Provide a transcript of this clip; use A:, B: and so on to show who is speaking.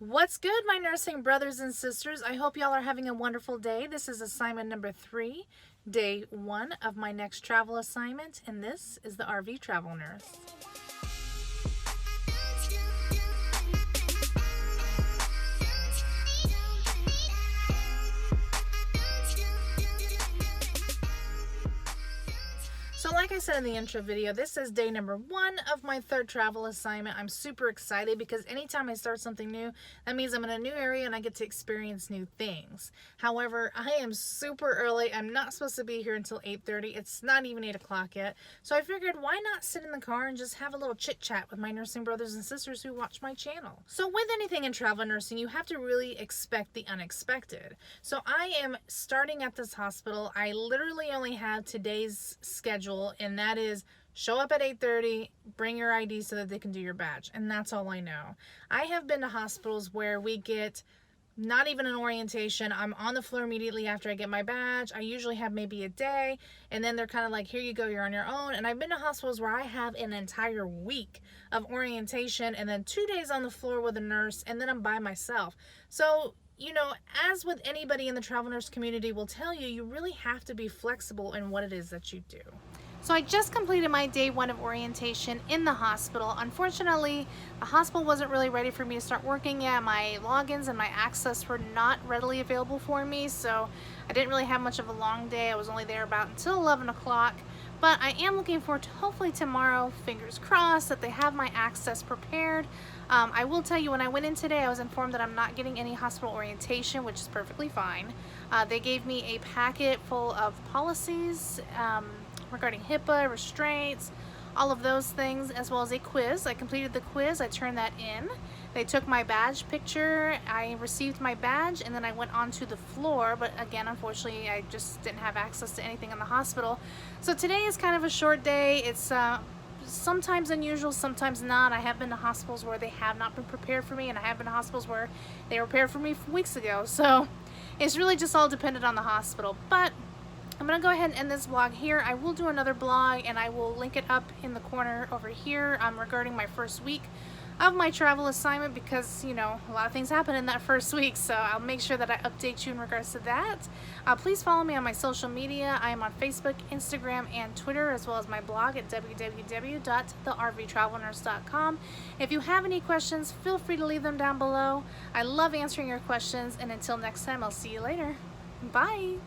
A: What's good, my nursing brothers and sisters? I hope y'all are having a wonderful day. This is assignment number 3, day 1 of my next travel assignment, and this is the RV Travel Nurse. So like I said in the intro video, this is day number 1 of my 3rd travel assignment. I'm super excited because anytime I start something new, that means I'm in a new area and I get to experience new things. However, I am super early. I'm not supposed to be here until 8:30. It's not even 8 o'clock yet. So I figured, why not sit in the car and just have a little chit chat with my nursing brothers and sisters who watch my channel. So with anything in travel nursing, you have to really expect the unexpected. So I am starting at this hospital. I literally only have today's schedule, and that is show up at 8:30, bring your ID so that they can do your badge, and that's all I know. I have been to hospitals where we get not even an orientation. I'm on the floor immediately after I get my badge. I usually have maybe a day, and then they're kind of like, here you go, you're on your own. And I've been to hospitals where I have an entire week of orientation and then 2 days on the floor with a nurse, and then I'm by myself. So as with anybody in the travel nurse community will tell you, you really have to be flexible in what it is that you do. So I just completed my day 1 of orientation in the hospital. Unfortunately, the hospital wasn't really ready for me to start working yet. My logins and my access were not readily available for me, so I didn't really have much of a long day. I was only there about until 11 o'clock. But I am looking forward to hopefully tomorrow, fingers crossed, that they have my access prepared. I will tell you, when I went in today, I was informed that I'm not getting any hospital orientation, which is perfectly fine. They gave me a packet full of policies regarding HIPAA, restraints, all of those things, as well as a quiz. I completed the quiz, I turned that in. They took my badge picture, I received my badge, and then I went onto the floor, but again, unfortunately, I just didn't have access to anything in the hospital. So today is kind of a short day. It's sometimes unusual, sometimes not. I have been to hospitals where they have not been prepared for me, and I have been to hospitals where they were prepared for me weeks ago. So it's really just all dependent on the hospital. But I'm going to go ahead and end this vlog here. I will do another blog, and I will link it up in the corner over here regarding my first week of my travel assignment, because a lot of things happen in that first week, so I'll make sure that I update you in regards to that. Please follow me on my social media. I am on Facebook, Instagram, and Twitter, as well as my blog at www.thervtravelnurse.com. If you have any questions, feel free to leave them down below. I love answering your questions, and until next time, I'll see you later. Bye!